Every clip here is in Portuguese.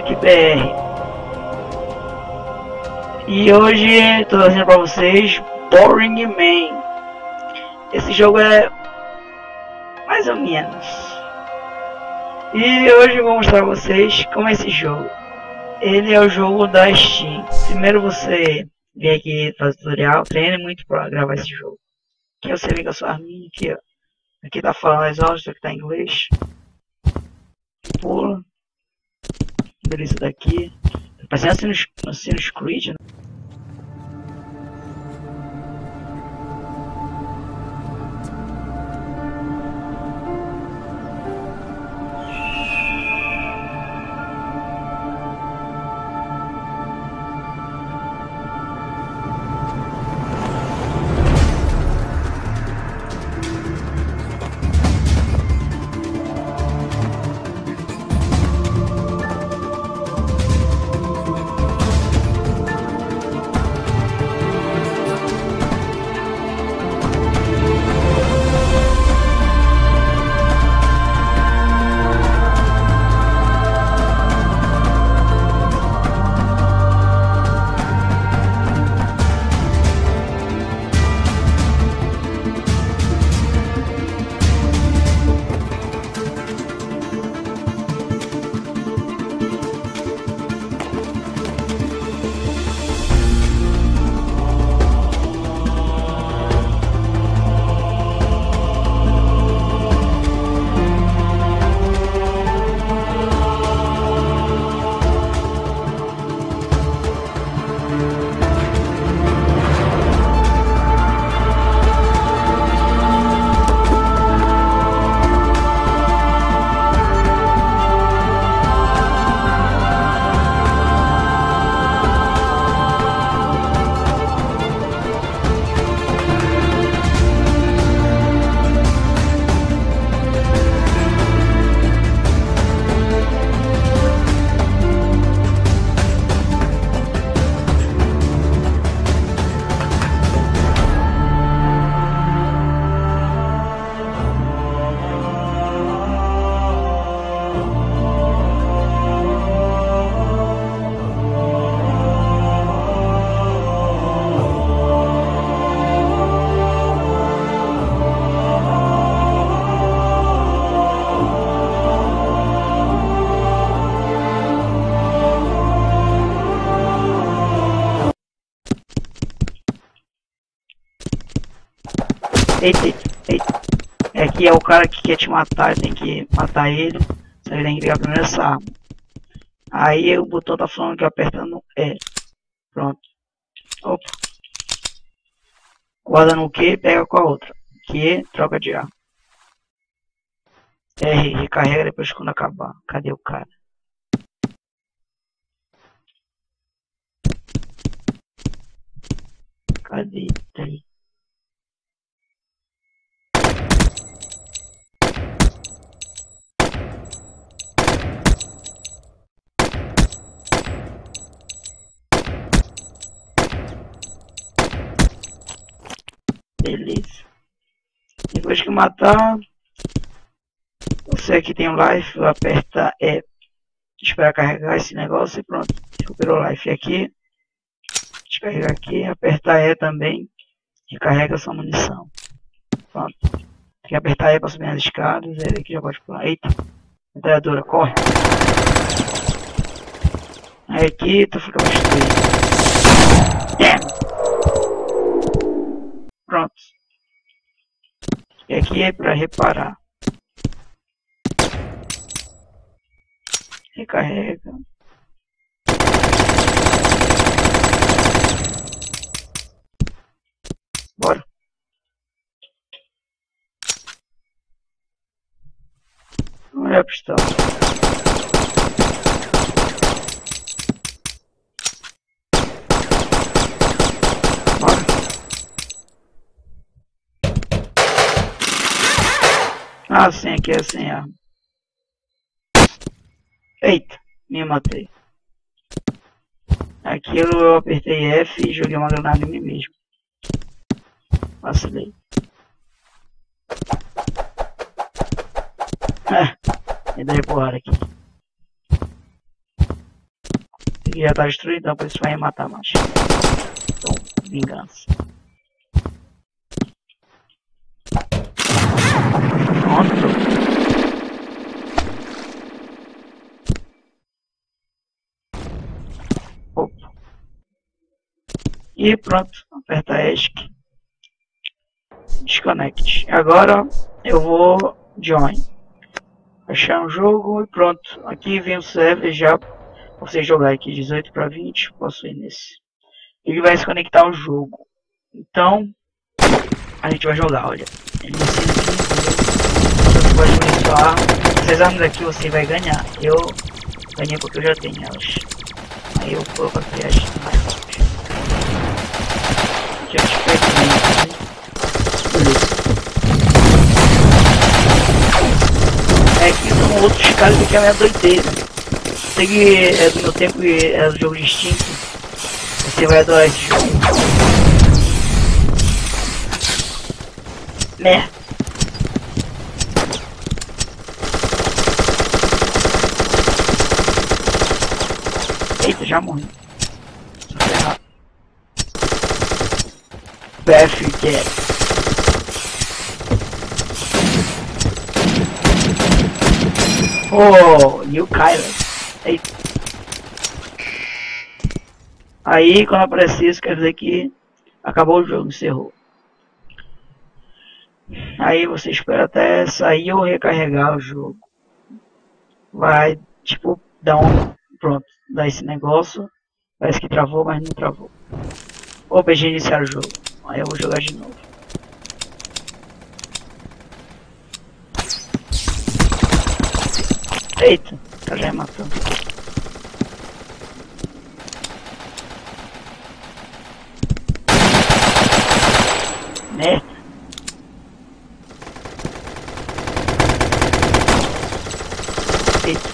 Moleque BR. E hoje estou trazendo para vocês Boring Man. Esse jogo é mais ou menos. E hoje eu vou mostrar para vocês como é esse jogo. Ele é o jogo da Steam. Primeiro você vem aqui fazer tutorial, treine muito para gravar esse jogo. Aqui você liga a sua arminha aqui, ó. Aqui tá falando as ordens, aqui tá em inglês. Pula. Beleza daqui. Tá parecendo Assassin's Creed, né? Eita. Aqui é o cara que quer te matar, tem que matar ele. Você tem que pegar primeiro essa arma. Aí o botão tá falando que apertando E. Pronto. Opa. Guarda no Q, pega com a outra. Q, troca de arma. R, recarrega depois quando acabar. Cadê o cara? Cadê? Tá aí. Beleza. Depois que matar, você aqui tem o life, aperta E, esperar carregar esse negócio e pronto. Recuperou o life aqui. Descarregar aqui, apertar E também, recarrega sua munição. Pronto. Tem que apertar E para subir nas escadas, ele aqui já pode pular. Eita, metralhadora, corre. Aí aqui tu fica destruído. Pronto. E aqui é para reparar. Recarrega. Bora. Olha a pistola. Ah, sim, aqui é sem arma. Eita, me matei. Aquilo eu apertei F e joguei uma granada em mim mesmo. Vacilei. Me dá porrada aqui. aqui já tá destruído, então por isso vai matar mais. Então, vingança. Pronto. Opa. E pronto, aperta ESC. Disconnect. Agora eu vou join. Achar um jogo e pronto. Aqui vem o server já pra você jogar aqui 18 para 20. Posso ir nesse. Ele vai se conectar ao jogo. Então a gente vai jogar, olha. Ele ensina aqui, você pode começar. Essas armas aqui você vai ganhar. Eu ganhei porque eu já tenho elas. Aí eu coloco aqui as mais fortes. Já te peguei. É que são outros caras que é a minha doideira. Sei que é do meu tempo e é do jogo distinto. Você vai adorar esse jogo. Merda. Eita, já morri. Só ferrado. BF Jet. Oh, e o Kyler. Eita. Aí, quando aparece isso, quer dizer que acabou o jogo, encerrou. Aí você espera até sair ou recarregar o jogo. Vai, tipo, dar um... Pronto, dar esse negócio. Parece que travou, mas não travou. Opa, já iniciar o jogo. Aí eu vou jogar de novo. Eita, o cara já matou. Merda. Eita.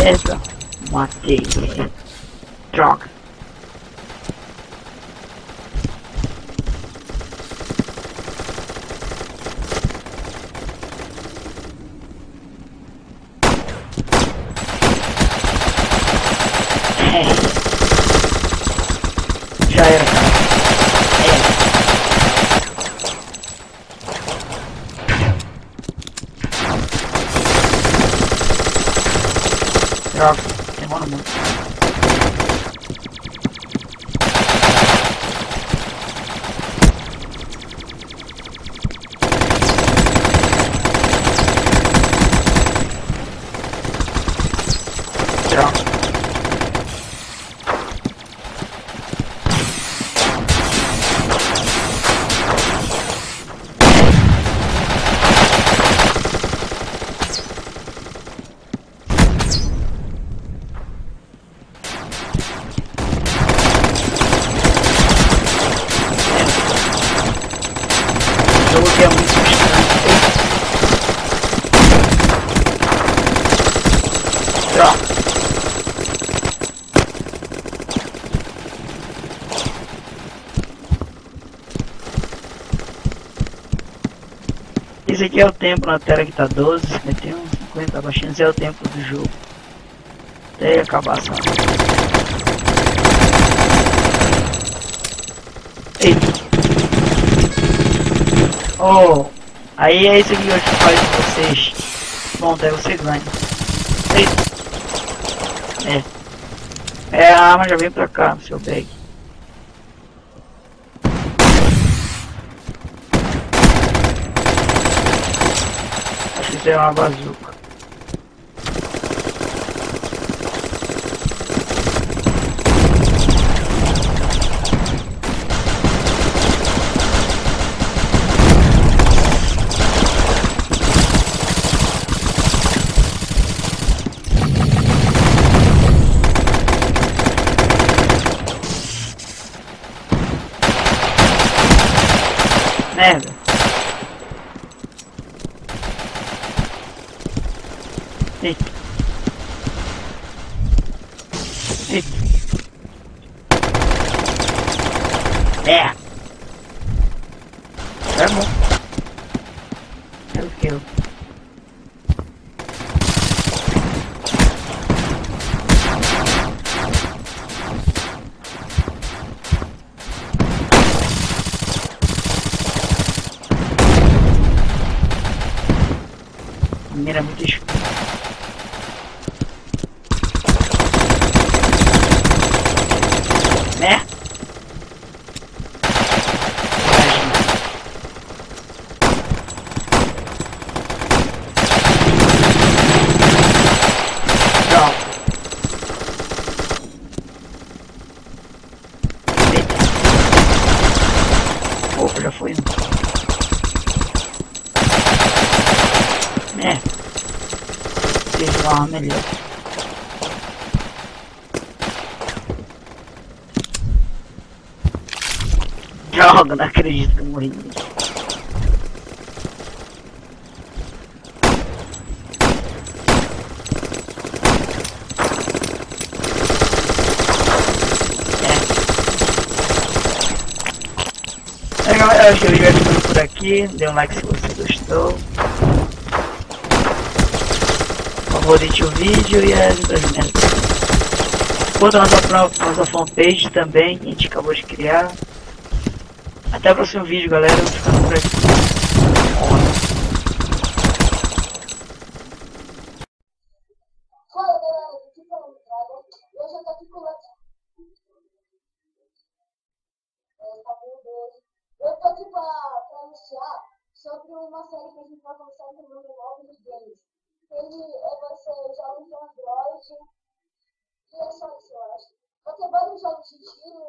Merda. Matei. Droga. Já era, cara. Droga, demora muito. Droga. O jogo aqui é muito frustrante. Droga. Esse aqui é o tempo na tela que tá 12, 51, 50, tá baixando. Esse é o tempo do jogo. Até ele acabar, sabe? Eita. Oh, aí é isso aqui que eu falo com vocês. Bom, daí você ganha. Eita. É, a arma já vem pra cá no seu bag. Acho que isso é uma bazuca. Merda. Eita. Eita. É! É bom. É o que eu. Mira muito escuro. Né? Pronto. Eita. Opa, já foi um. Né? Preciso dar uma melhor. Droga, não acredito que eu morri. É, galera, acho que o vídeo vai ficando por aqui. Dê um like se você gostou. Favorite o vídeo e as outras merdas. Curta nossa fanpage também, que a gente acabou de criar. Até o próximo vídeo, galera. Vou ficando por aqui. Fala galera, aqui tá o Dragon. Eu já tô aqui com o Eu tô aqui pra anunciar sobre uma série que a gente vai começar no nome Móveis Games. Vai ser jogos de Android e é só isso, eu acho. Vai ter vários jogos de tiro,